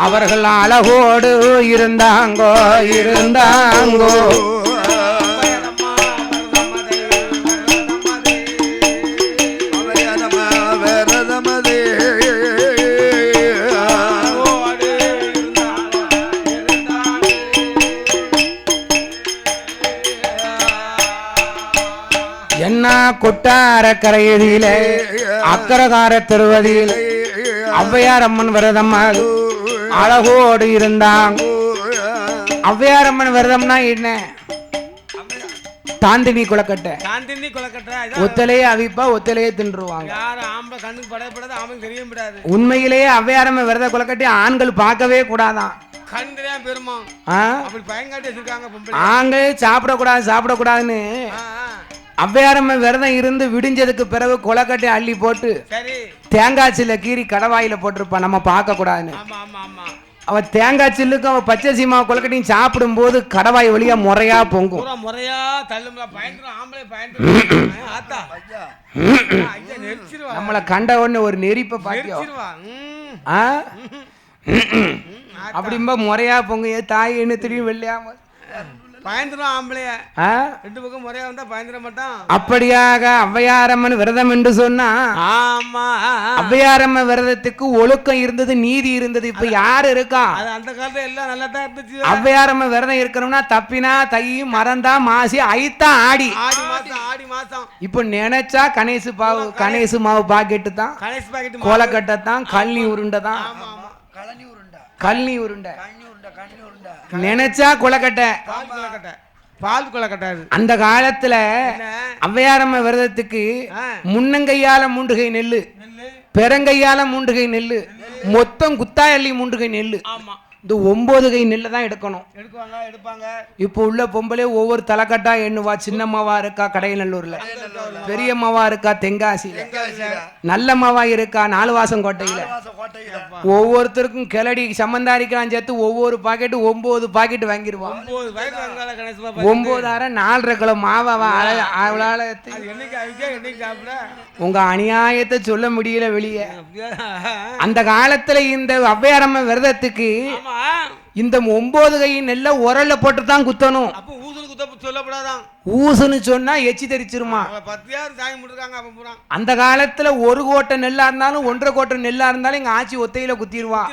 அவர்கள் அழகோடு இருந்தாங்கோ இருந்தாங்கோ. என்ன கொட்டார கரையதியிலே அக்கரகார திருவதியில் ஔவையார் அம்மன் விரதம்மா அழகோடு இருந்தாங்க. ஔவையார் அம்மன் விரதம்னா என்ன? தாந்தினி குளக்கட்டை. ஒத்தலையே அவிப்பா ஒத்தலையே தின்றுவாங்க. உண்மையிலேயே ஔவையார் அம்மன் விரத குளக்கட்டை ஆண்கள் பார்க்கவே கூடாதான். ஆண்களே சாப்பிடக்கூடாதுன்னு ஔவையார் அம்மன் விரதம் இருந்து விடிஞ்சதுக்கு பிறகு கொலக்கட்டை அள்ளி போட்டு தேங்காய் சில்ல கீறி கடவாயில போட்டிருப்பான். நம்ம பார்க்க கூடாதுன்னு. அவ தேங்காய் சில்லுக்கும் அவ பச்சை சீமா கொலக்கட்டையும் சாப்பிடும் போது கடவாய் வழியா முறையா பொங்கும். நம்மளை கண்ட உடனே ஒரு நெரிப்ப பாக்கியம் அப்படிம்பா முறையா பொங்கு. தாய் என்ன தெரியும் வெள்ளையாம அப்படியாக ஔவையார் அம்மன் விரதம் என்று சொன்னா ஔவையார் அம்மன் விரதத்துக்கு ஒழுக்கம் இருந்தது, நீதி இருந்தது. இப்ப யாரு இருக்கா? அந்த காலத்துல எல்லாம் நல்லா தான் இருந்துச்சு. ஔவையார் அம்மன் விரதம் இருக்கணும்னா தப்பினா தை மறந்தா மாசி ஐத்தா ஆடி மாசம். இப்ப நினைச்சா கணேசு மாவு பாக்கெட்டு தான், கோலக்கட்டை தான், கல்னி உருண்டை தான், கல்னி உருண்டை நினைச்சா கொலக்கட்டை பால் கொலக்கட்டை. அந்த காலத்துல ஔவையார் அம்மன் விரதத்துக்கு முன்னங்கையால 3 கை நெல்லு, பெருங்கையால 3 கை நெல்லு, மொத்தம் குத்தாயள்ளி 3 கை நெல்லு. இந்த 9 கை நெல்லை தான் எடுக்கணும். இப்போ உள்ள பொம்பளை ஒவ்வொரு தலைக்கட்டா எண்ணுவா. சின்னம்மாவா இருக்கா கடையநல்லூர்ல, பெரியம்மாவா இருக்கா தென்காசியில, நல்லம்மாவா இருக்கா 4 வாசம் கோட்டையில. ஒவ்வொருத்தருக்கும் கிளடி சம்பந்தாரிக்கலாம் சேர்த்து ஒவ்வொரு பாக்கெட்டு 9 பாக்கெட் வாங்கிடுவான். 9,000 4,5 கிலோ மாவா. உங்க அநியாயத்தை சொல்ல முடியல வெளியே. அந்த காலத்துல இந்த ஔவையார் அம்மன் விரதத்துக்கு இந்த 9 கை நெல்ல உரல்ல போட்டு தான் குத்தணும். ஊசுன்னு சொன்னா எச்சி தெரிச்சிருமா. அந்த காலத்துல 1 கோட்டை நெல்லா இருந்தாலும் 1.5 கோட்டை நெல்லா இருந்தாலும் எங்க ஆச்சி ஒத்தையில குத்திடுவா.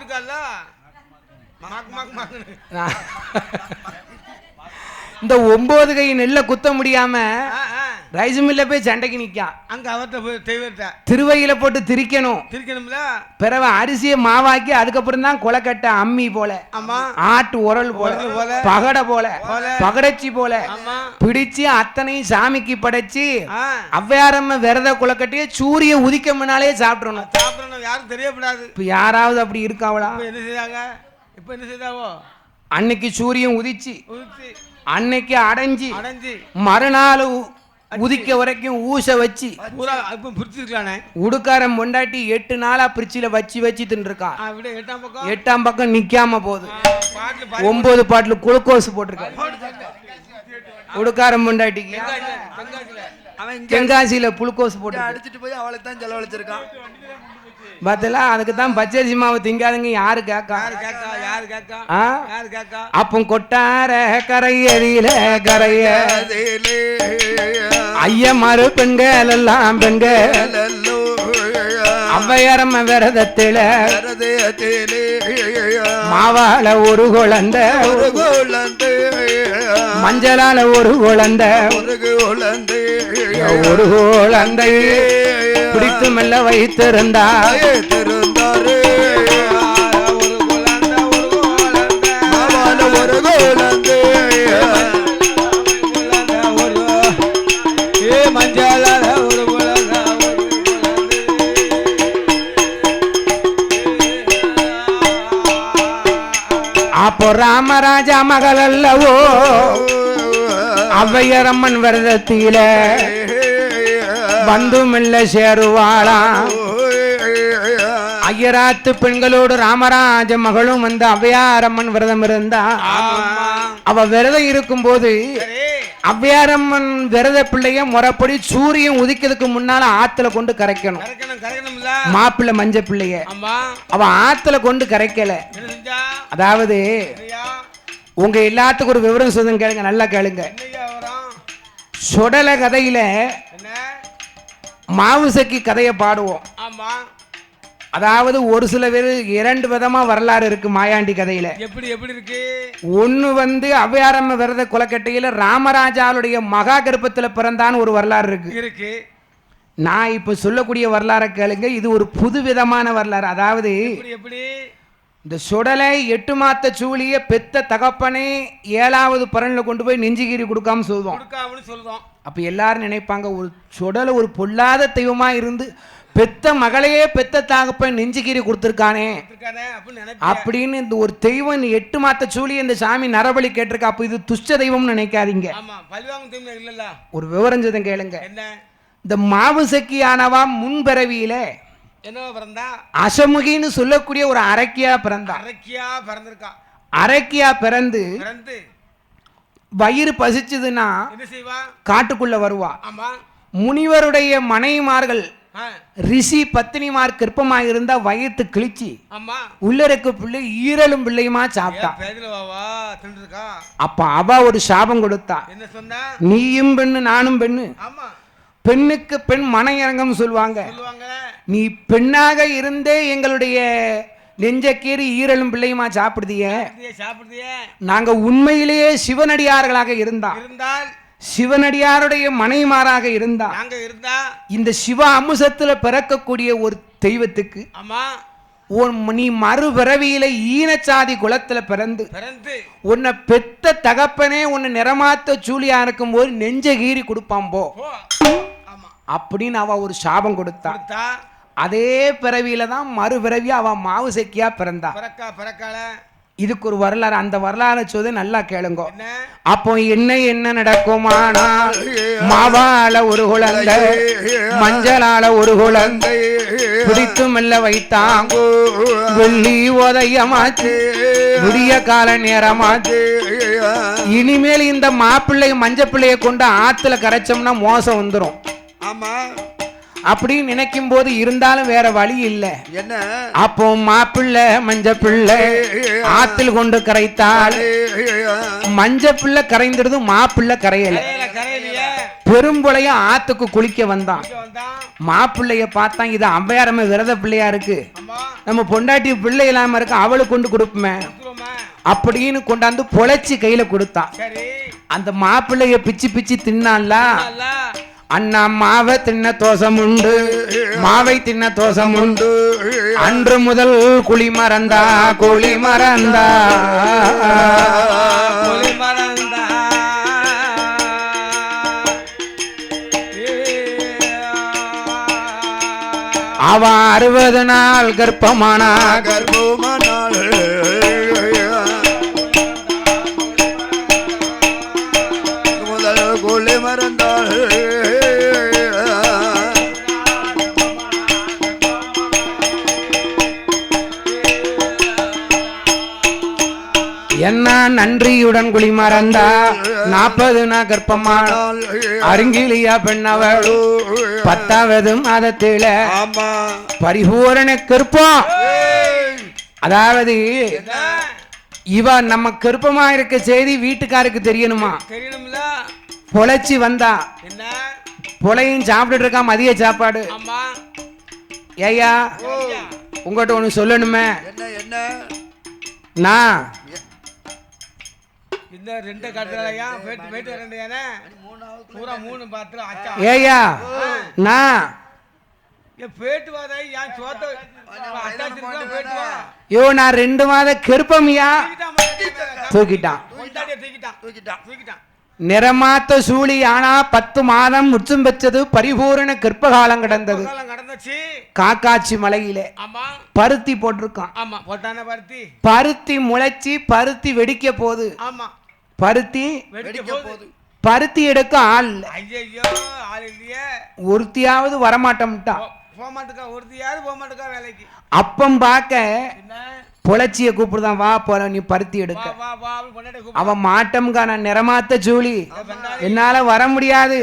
இந்த 9 கை நெல்ல குத்த முடியாம ரைஸ் மில்ல போய் சண்டைக்கு நிக்கான். அங்க அவர்கிட்ட திருவையில போட்டு திரிக்கணும்ல. பிறகு அரிசியை மாவாக்கி அதுக்கப்புறம் தான் கொலக்கட்டை அம்மி போல, ஆட்டு உரல் போல, பகடை போல, பகடச்சி போல பிடிச்சு அத்தனையும் சாமிக்கு படைச்சு ஔவையார் அம்மன் விரத கொலக்கட்டையை சூரிய உதிக்க முன்னாலே சாப்பிடணும். யாரும் தெரியப்படாது. இப்ப யாராவது அப்படி இருக்காவளா? இப்ப என்ன செய்தாவோ? அன்னைக்கு சூரியன் உதிச்சு அன்னைக்கு அடைஞ்சி மறுநாள் உதிக்க வரைக்கும் ஊச வச்சு உடுக்காரம் பொண்டாட்டி 8 நாளா பிரிச்சில வச்சு தின்னுருக்கான். 8ஆம் பக்கம் நிக்காம போகுது. 9 பாட்டில் குளுக்கோஸ் போட்டிருக்கான் உடுக்காரம் பொண்டாட்டிக்கு. தென்காசியில புளுக்கோஸ் போட்டு அடிச்சுட்டு போய் அவளை தான் செலவழிச்சிருக்கான். பார்த்தல அதுக்கு தான் பச்சரிசி மாவு திங்காதுங்க. யாரு கேக்கா? அப்போ கொட்டார கரையதில கரையதிலே ஐயமாறு பெண்கள் எல்லாம் பெண்கள் ஔவையார் அம்மன் விரதத்தில மாவால ஒரு குழந்தை, மஞ்சளால ஒரு குழந்தை, ஒரு குழந்தை பிடித்து மெல்ல வைத்திருந்தார். அப்போ ராமராஜா மகள் அல்லவோ ஔவையார் அம்மன் விரதத்தில வந்து மெல்ல சேருவாளா. ஐயராத்து பெண்களோடு ராமராஜ மகளும் வந்து ஔவையார் அம்மன் விரதம் இருந்தா. அவ விரதம் இருக்கும் போது ஔவையாரம்மன் விரத பிள்ளைய முறைப்படி சூரியன் உதிக்கிறதுக்கு முன்னால ஆத்துல கொண்டு கரைக்கணும். மாப்பிள்ளை மஞ்ச பிள்ளைய அவ ஆத்துல கொண்டு கரைக்கல. அதாவது உங்க எல்லாத்துக்கும் ஒரு விவரம் சொல்லுங்க, கேளுங்க, நல்லா கேளுங்க. சொடல கதையில மாவுசக்கி கதையை பாடுவோம். அதாவது ஒரு சில பேர் இரண்டு விதமா வரலாறு இருக்கு மாயாண்டி கதையில. எப்படி எப்படி இருக்கு? ஒண்ணு ஔவையாரம்ம விரத குலக்கட்டையில ராமராஜாவுடைய மகா கர்ப்பத்துல பிறந்தான்னு ஒரு வரலாறு இருக்கு. நான் இப்ப சொல்லக்கூடிய வரலாறை கேளுங்க, இது ஒரு புது விதமான வரலாறு. அதாவது இந்த சுடலை 8 மாத்த சூழிய பெத்த தகப்பனே 7வது பரன்ல கொண்டு போய் நெஞ்சுகீரி கொடுக்காம சொல்லுவோம். அப்ப எல்லாரும் நினைப்பாங்க, ஒரு சுடலை ஒரு பொல்லாத தெய்வமா இருந்து பெத்த மகளையே பெத்த தகப்ப நெஞ்சுகீரி கொடுத்துருக்கானே அப்படின்னு இந்த ஒரு தெய்வம் 8 மாத்த சூழி இந்த சாமி நரபலி கேட்டிருக்கா. அப்ப இது துஷ்ட தெய்வம்னு நினைக்காதீங்க. ஒரு விவரம் சொல்லுங்க, கேளுங்க. இந்த மாவுசக்கி ஆனவா முன்பிறவியில அசமுகின்னு சொல்லக்கூடிய ஒரு அரக்கியா பிறந்தா. அரக்கியா பிறந்து வயிறு பசிச்சதுன்னா காட்டுக்குள்ள வருவா. முனிவருடைய மனைவிமார்கள் ரிஷி பத்தினிமார் கர்ப்பமாக இருந்தா வயிற்று கிழிச்சி உள்ள இருக்க பிள்ளை ஈரலும் பிள்ளையுமா சாப்பிட்டா. அப்ப அவ ஒரு சாபம் கொடுத்தா. நீயும் பெண்ணு நானும் பெண்ணு, பெண்ணுக்கு பெண் மன இறங்கம் சொல்லுவாங்க. நீ பெண்ணாக இருந்தே எங்களுடைய நெஞ்சக்கீரி ஈரலும் பிள்ளையுமா சாப்பிடுதிய. நாங்க உண்மையிலேயே சிவனடியார்களாக இருந்தால் சிவனடியாருடைய மனைமாராக இருந்தா இந்த சிவ அம்சத்துல பிறக்கக்கூடிய ஒரு தெய்வத்துக்கு நீ மறுபிறவியில ஈனச்சாதி குலத்துல பிறந்து உன்னை பெத்த தகப்பனே உன்னை நிறமாத்த சூழியா இருக்கும் போது நெஞ்ச கீறி கொடுப்பான் போ அப்படின்னு அவ ஒரு சாபம் கொடுத்தா. அதே பிறவியில தான் மறுபிறவியா அவ மாவுசக்கியா பிறந்தா. இதுக்கு ஒரு வரலாறு, அந்த வரலாறு சொல்ல நல்லா கேளுங்க. அப்போ என்ன நடக்குமானால் மாவால ஒரு குழந்தை மஞ்சளால ஒரு குழந்தை பிடித்து மெல்ல வைத்தாங்கோ. வெள்ளி உதயமாச்சு, விடிய கால நேரமாச்சு. இனிமேல் இந்த மாப்பிள்ளை மஞ்ச பிள்ளைய கொண்டு ஆத்துல கரைச்சோம்னா மோசம் வந்துடும். ஆமா அப்படின்னு நினைக்கும் போது இருந்தாலும் வேற வழி இல்லை. என்ன அப்போ மாப்பிள்ளை மஞ்ச பிள்ளை ஆத்தில் கொண்டு கரைத்தால் மஞ்ச பிள்ளை கரைந்துடுது, மாப்பிள்ளை கரையல. பெரும்புளைய ஆத்துக்கு குளிக்க வந்தான். மாப்பிள்ளைய பார்த்தான், இது ஔவையாரம்ம விரத பிள்ளையா இருக்கு, நம்ம பொண்டாட்டி பிள்ளை இல்லாம இருக்கு, அவளுக்கு கொண்டு கொடுப்போமே அப்படின்னு கொண்டாந்து பொழைச்சி கையில கொடுத்தான். அந்த மாப்பிள்ளைய பிச்சு பிச்சு தின்னான்ல. அண்ணா மாவை தின்ன தோசம் உண்டு, மாவை தின்ன தோசம் உண்டு. அன்று முதல் குழி மறந்தா குழி மறந்தா குழி மறந்தா. அவ 60 நாள் கர்ப்பமானா கர்ப்பமானாள். முதல் குழி மறந்தாள். என்ன நன்றியுடன் குழி மறந்தா 40 நாள் கர்ப்பமானாள். அருங்கிலியா பெண்ணவள் 10வது மாதத்தில பரிபூரண கர்ப்பம். அதாவது இவ நம்ம கர்ப்பமா இருக்க செய்தி வீட்டுக்காருக்கு தெரியணுமா? பொழைச்சி வந்தா பொழையும் சாப்பிட்டு இருக்கா மதிய சாப்பாடு. ஏயா உங்ககிட்ட ஒண்ணு சொல்லணுமே. நான் ஏயா நான் யோ நான் 2 மாத கர்ப்பமியா தூக்கிட்டான். நிறமாத்த சூழி ஆனா 10 மாதம் முற்றும் பெற்றது, பரிபூரண கர்ப்பகாலம் கடந்தது. காக்காட்சி மலையிலே பருத்தி போட்டிருக்கான். பருத்தி முளைச்சி பருத்தி வெடிக்க போகுது. பருத்தி எடுக்க ஆள் ஒருத்தியாவது வரமாட்டோம்ட்டா. அப்பம் பார்க்க புலச்சிய கூப்பிடுதான், வா போல நீ பருத்தி எடுக்க. அவன் மாட்டம்கா, நான் நிறமாத்த ஜூலி, என்னால வர முடியாது.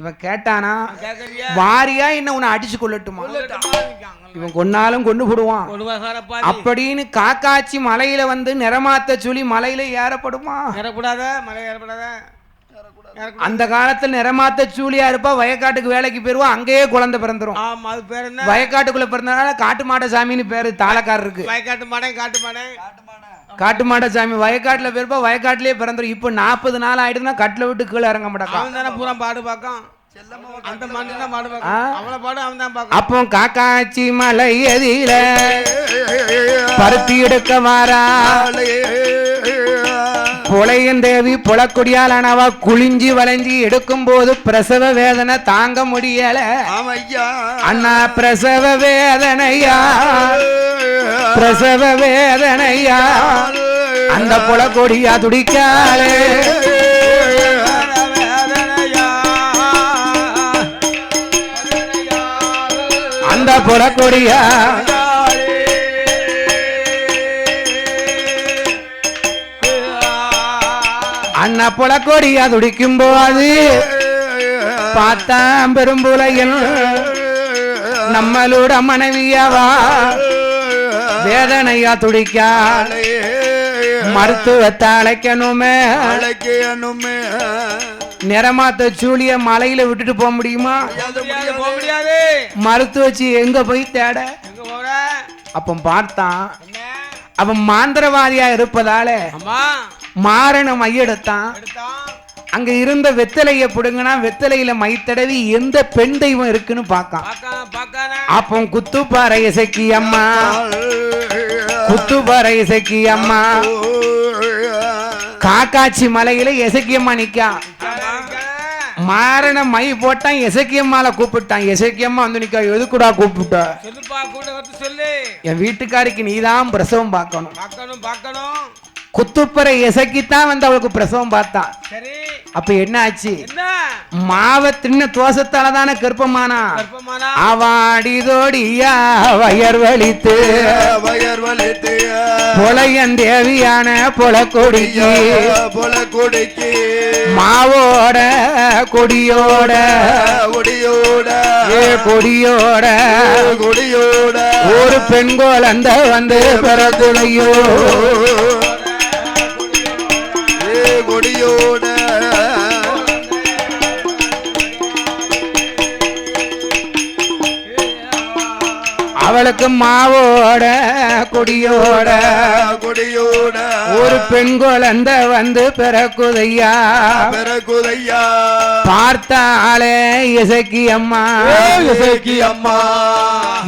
இவன் கேட்டானா, வாரியா என்ன உன்னை அடிச்சு கொள்ளட்டுமா, இவன் கொன்னாலும் கொண்டு போடுவான் அப்படின்னு. காக்காட்சி மலையில வந்து நிறமாத்த ஜூலி மலையில ஏறப்படுமா? ஏறப்படாத, மலை ஏறப்படாத. அந்த காலத்துல நிறமாத்த சூலியா இருப்பா, வயக்காட்டுக்கு வேலைக்கு போயிருவா, அங்கேயே குழந்தை பிறந்துரும். வயக்காட்டுக்குள்ள பிறந்தனால காட்டு மாட சாமின்னு பேரு தாளக்காரருக்கு. காட்டு மாட சாமி வயக்காட்டுல போயிருப்பா, வயக்காட்டுலயே பிறந்துரும். இப்ப 40 நாள் ஆயிடுதுன்னா கட்டில விட்டு கீழே இறங்க மாட்டாங்க. பூரா பாடு பாக்கம். அப்போ காக்காட்சி மலை எதிர பருத்தி எடுக்க வாரா புலையன் தேவி புலக்குடியாலானவா குளிஞ்சி வளைஞ்சி எடுக்கும் போது பிரசவ வேதனை தாங்க முடியல. அண்ணா பிரசவ வேதனையா, பிரசவ வேதனையா, அந்த புலக்கொடியா துடிக்காலே. அந்த புலக்கொடியா அண்ணா புலக்கொடியா துடிக்கும் போது பார்த்தான் பெரும்புலையில் நம்மளோட மனைவியாவா வேதனையா துடிக்கா. மருத்துவத்தை அழைக்கணுமே, நிறமாத்த சூழிய மலையில விட்டுட்டு போக முடியுமா? மருத்துவச்சி எங்க போய் தேட? அப்ப பார்த்தான் அவன் மாந்திரவாதியா இருப்பதால மாரண மையெடுத்தான். அங்க இருந்த வெத்தலைய புடுங்கினா வெத்தலையில மை தடவி எந்த பெண் தெய்வம் இருக்குன்னு பார்க்கான். அப்போ குத்துப்பாறை இசைக்கு அம்மா, குத்துப்பாறை இசைக்கு அம்மா, காக்காட்சி மலையில இசக்கியம்மா நிக்கா. மாரண மை போட்டான், இசக்கியம்மால கூப்பிட்டான். இசக்கியம்மா வந்து நிக்கா. எதுக்குடா கூப்பிட்ட? என் வீட்டுக்காரிக்கு நீதான் பிரசவம் பார்க்கணும். குத்துப்பறை இசக்கித்தான் வந்து அவளுக்கு பிரசவம் பார்த்தான். அப்ப என்ன ஆச்சு? மாவ தின்ன தோசத்தாலதான கர்ப்பமானா. அவாடிதோடியா வயர் வலித்து புலையன் தேவியான புலக்கொடிக்கு மாவோட கொடியோட கொடியோட ஒரு பெண் குழந்தை வந்து பிறகுலையோ கொடியோட அவளுக்கு மாவோட கொடியோட கொடியோட ஒரு பெண் குழந்தை வந்து பிறக்குதையா பிறக்குதையா. பார்த்தாலே இசக்கி அம்மா, இசக்கி அம்மா,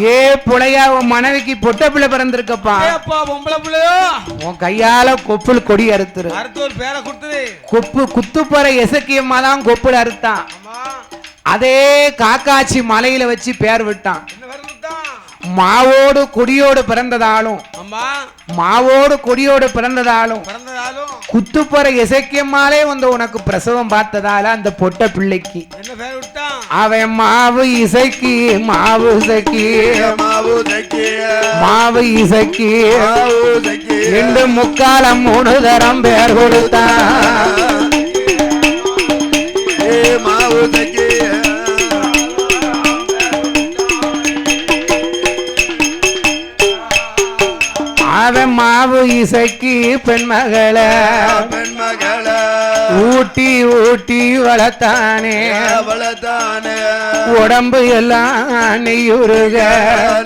ஏ புளையா உன் மனைவிக்கு பொட்ட பிள்ளை பிறந்திருக்கப்பா. உன் கையால கொப்புள் கொடி அறுத்துரு. கொப்பு குத்துப்பற இசக்கி அம்மா தான் கொப்புள் அறுத்தான். அதே காக்காட்சி மலையில வச்சு பேர் விட்டான். மாவோடு கொடியோடு பிறந்ததாலும் மாவோடு கொடியோடு பிறந்ததாலும் குத்துப்பற இசைக்கியம்மாலே வந்து உனக்கு பிரசவம் பார்த்ததால அந்த பொட்ட பிள்ளைக்கு அவன் மாவு இசைக்கு மாவு இசைக்கு மாவு இசைக்கு 2 முக்காலம் 3 தரம் பேர் கொடுத்தான். மாவு அவன் மாவு இசைக்கு பெண்மகளை ஊட்டி ஊட்டி வளர்த்தானே வளர்த்தானே. உடம்பு எல்லாம் நெய்யுருக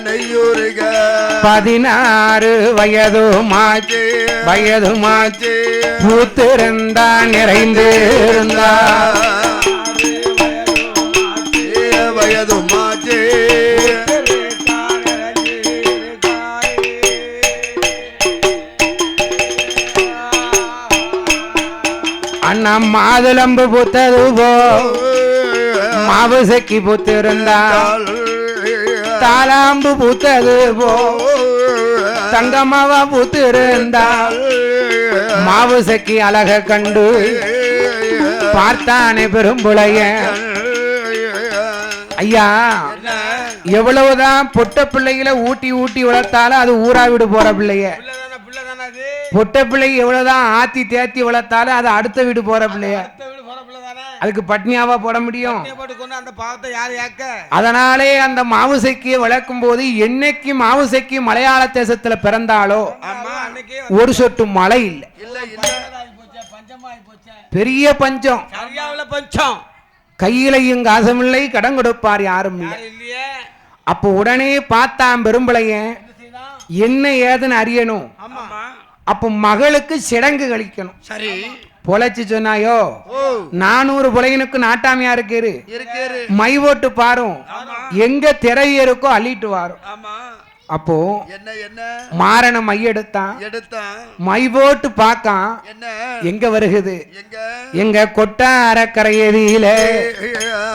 நெய்யுருக 16 வயதுமாச்சு வயதுமாச்சு. பூத்திருந்தான் நிறைந்திருந்தான் வயதுமாச்சு. அண்ணா மாதுளம்பு பூத்தது போ மாவு செக்கி பூத்திருந்தாள். தாளாம்பு பூத்தது போ தங்கமாவா பூத்திருந்தாள். மாவு செக்கி அழக கண்டு பார்த்தானே பெரும்புளைய ஐயா எவ்வளவுதான் பொட்ட பிள்ளைகளை ஊட்டி ஊட்டி வளர்த்தாலும் அது ஊரா வீடு போற பிள்ளைய. பொட்ட பிள்ளை எவ்வளவுதான் ஆத்தி தேத்தி வளர்த்தாலும் அது அடுத்த வீடு போற பிள்ளைய. அதுக்கு பட்னியாவா போட முடியும்? அதனாலே அந்த மாவுசைக்கிய வளர்க்கும் போது என்னைக்கு மாவுசைக்கு மலையாள தேசத்துல பிறந்தாலோ ஒரு சொட்டு மழை இல்லை. பெரிய பஞ்சம். கையிலையும் காசமில்லை, கடன் கொடுப்பார் யாரும் இல்லை. அப்போ உடனே பார்த்தான் பெரும்பளையன், என்ன ஏதுன்னு அறியணும். அப்போ மகளுக்கு சிடங்கு கழிக்கணும். சரி பொழைச்சு சொன்னாயோ 400 புலையனுக்கு நாட்டாமையா இருக்கு, மை ஓட்டு பாரும், எங்க திரை இருக்கோ அள்ளிட்டு வாரும். அப்போ மாறன மை எடுத்தான், மை போட்டு பார்க்கான், எங்க வருகுது, எங்க கொட்டார கரையதியில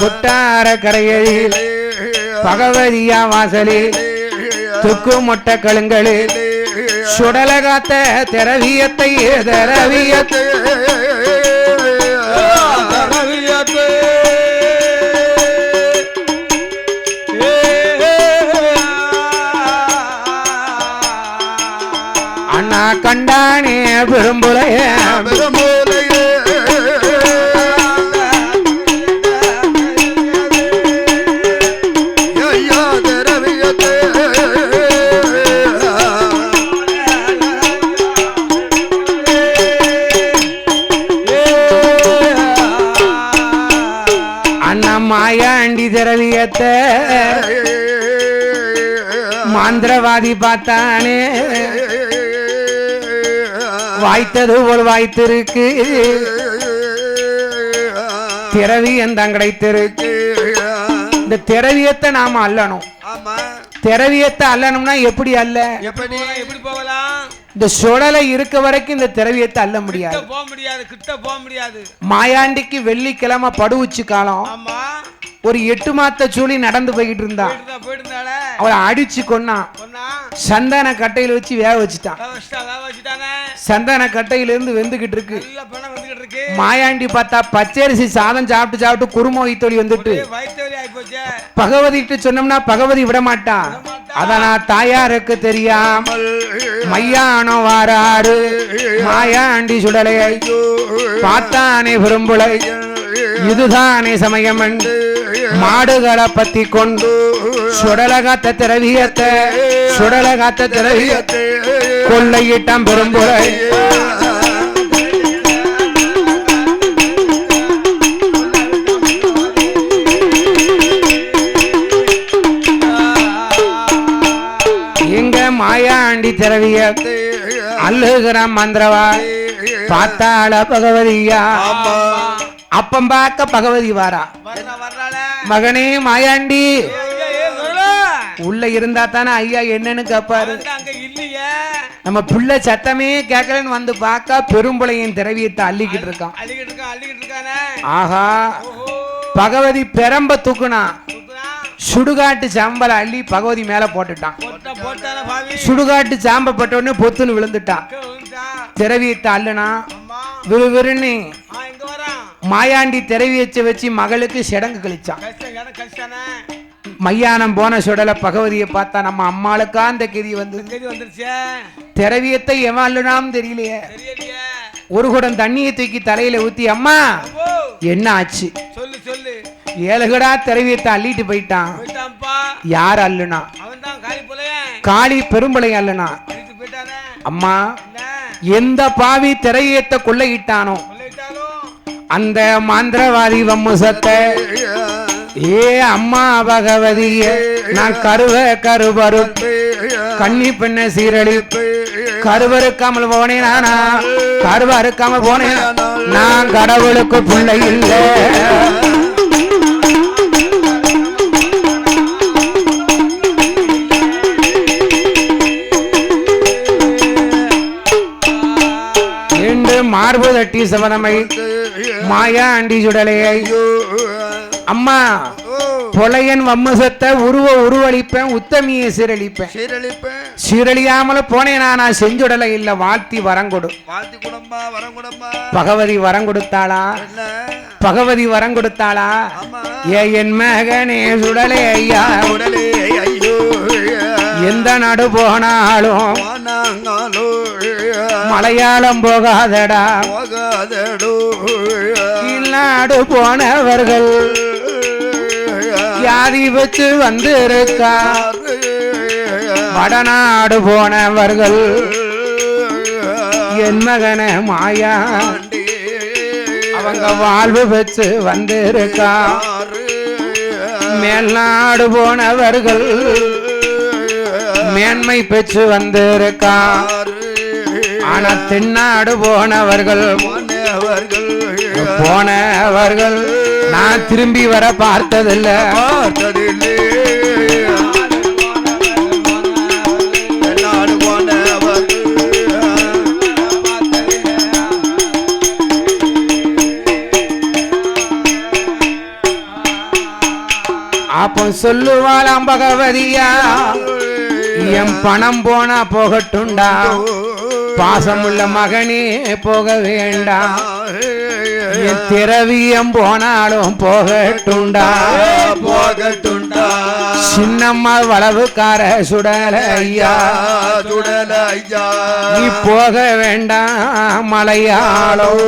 கொட்டார கரையதியில பகவதியா வாசலில் துக்கு மொட்டை கழுங்களில் சுடலகாத்த திரவியத்தை திரவியத்தை அண்ணா கண்டானே பெரும்புலைய மாயாண்டி திரவியத்தை மாந்திரவாதி பார்த்தானே, வாய்த்தது போல் வாய்த்திருக்கு, திரவியம் தான் கிடைத்திருக்கு. இந்த திரவியத்தை நாம அல்லணும். திரவியத்தை அல்லணும்னா எப்படி அல்ல, எப்படி போகலாம்? இந்த சுடலை இருக்க வரைக்கும் இந்த திரவியத்தை அல்ல முடியாது, கிட்ட போக முடியாது. மாயாண்டிக்கு வெள்ளிக்கிழமை படுவுச்சு காலம், ஒரு 8 மாத்த சூழி நடந்து போய்கிட்டு இருந்தா, அவளை அடிச்சு கொன்னான், சந்தன கட்டையில வச்சு வேக வச்சுட்டான். சந்தன கட்டையில இருந்து வெந்துகிட்டு இருக்கு. மாயாண்டி பார்த்தா பச்சரிசி சாதம் சாப்பிட்டு சாப்பிட்டு குருமோ வைத்தோலி வந்துட்டு பகவதிட்டு சொன்னோம்னா பகவதி விட மாட்டா. அதனா தாயாருக்கு தெரியாமல் மையானோ வாராரு மாயாண்டி சுடலையை பார்த்தானே பெரும்புலை, இதுதானே சமயம் என்று மாடுகளை பத்தி கொண்டு சுடலகாத்த திரவியத்தை சுடலகாத்த திரவியத்தை கொள்ளையிட்டான் பெரும்புலை. எங்க மாயாண்டி திரவியத்தை அல்லுகிற மந்திரவா பார்த்தாள பகவதியா. அப்பம் பார்க்க பகவதி வாரா, மகனே மாயாண்டி உள்ள இருந்தா தானே ஐயா என்னன்னு கேப்பாரு. நம்ம புள்ள சத்தமே கேட்கலன்னு வந்து பார்க்க பெரும்புளையின் திரவியத்தை அள்ளிக்கிட்டு இருக்கான். ஆஹா, பகவதி பெரம்ப தூக்குனா, சுடுகாட்டு சாம்பலை அள்ளி பகவதி மேல போட்டுட்டான். சுடுகாட்டு சாம்ப பட்ட உடனே பொத்துன்னு விழுந்துட்டான். திரவியத்தை அள்ளுனா விறுவிறுன்னு மாயாண்டி திரவியத்தை வச்சு மகளுக்கு சிடங்கு கழிச்சான். மையானம் போன சுடல பகவதியை பார்த்தா நம்ம அம்மாளுக்கா அந்த கெதி வந்து திரவியத்தை எவன் அள்ளுனாம் தெரியலையே. ஒரு குடம் தண்ணியை தூக்கி தலையில ஊத்தி, அம்மா என்ன ஆச்சு சொல்லு சொல்லு, 7 கடா திரவியத்தை அள்ளிட்டு போயிட்டான். யார் அள்ளுனா? காளி பெரும்பளை அள்ளுனா. அம்மா எந்த பாவி திரையத்தை கொள்ளையிட்டானோ அந்த மாந்திரவாதி வம்முசத்தை, ஏ அம்மா பகவதிய நான் கருவரு கன்னி பெண்ண சீரழிப்பு கருவறுக்காமல் போனேன், நானா கருவறுக்காமல் போனேன், நான் கடவுளுக்கு பிள்ளை இல்லை. மார்பு தட்டி சபதமை மாயாண்டி சுடலையை, அம்மா பொலையன் வம்சத்தை உருவழிப்பேன் உத்தமியை சீரழிப்பேன் சீரழியாமல போனேன் நான் செஞ்சுடல இல்ல வாழ்த்தி வரங்கொடு பகவதி வரம் கொடுத்தாளா பகவதி வரம் கொடுத்தாளா ஏ என் மகனே சுடலே ஐயா எந்த நாடு போனாலும் மலையாளம் போகாதடா நாடு போனவர்கள் வியாதி வச்சு வந்திருக்கா வடநாடு போனவர்கள் என் மகன மாயா அவங்க வாழ்வு வச்சு வந்திருக்கா மேல்நாடு போனவர்கள் மேன்மை பெற்று வந்திருக்கா ஆனா தென்னாடு போனவர்கள் நான் திரும்பி வர பார்த்ததில்லை அப்போ சொல்லுவாளாம் பகவதியா என் பணம் போனா போகட்டுண்டா பாசமுள்ள மகனே போக வேண்டாம் என் திரவியம் போனாலும் போகட்டுண்டா சின்னம்மா வளவுக்கார சுடல ஐயா நீ போக வேண்டாம் மலையாளம்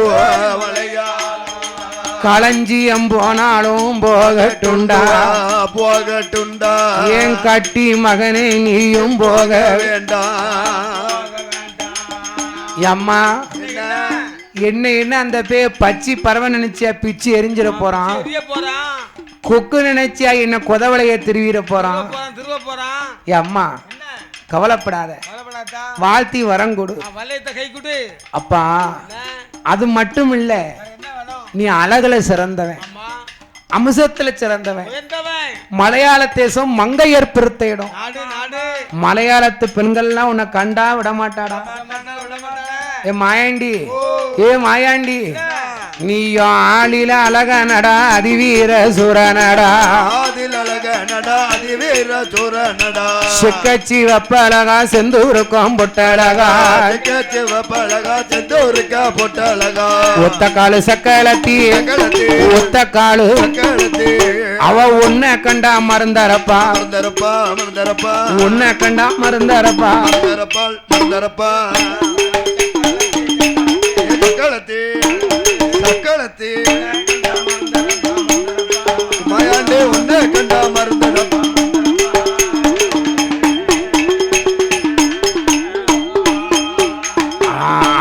களஞ்சியம் போனாலும் போகட்டுண்டா என் கட்டி மகனே நீயும் போக வேண்டாம் அம்மா என்ன அந்த பச்சி பறவை நினைச்சியா பிச்சு எரிஞ்சிட போறான் கொக்கு நினைச்சியா என்ன கொதவளைய திருவிட போறான் அம்மா கவலைப்படாத வாழ்த்தி வரங்கொடு அப்பா அது மட்டும் இல்ல நீ அழகுல சிறந்தவன் அம்சத்துல சிறந்தவன் மலையாள தேசம் மங்கையர் பிறந்த இடம் மலையாளத்து பெண்கள்லாம் உன்னை கண்டா விட மாட்டாடா ஏ மாயாண்டி நீ ஆளில அழக நடா அதிவீர சுரனடா சிக்கச்சி வப்பழகா செந்தூருக்கும் பொட்டழகா ஒத்த காலு சக்கலத்தி ஒத்த காலு அவ உன்னை கண்டா மறந்தரப்பா உன்னை கண்டா மறந்தரப்பா மாயாண்டே உன்னை கண்டா மறந்தரப்பா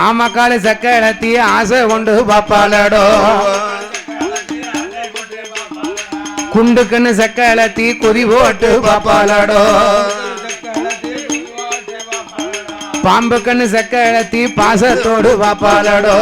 ஆமக்கால சக்கலத்தி ஆசை கொண்டு பாப்பாலடோ குண்டுக்குன்னு சக்கலத்தி கொதி போட்டு பாப்பாலடோ பாம்புக்குன்னு சக்கலத்தி பாசத்தோடு பாப்பாலடோ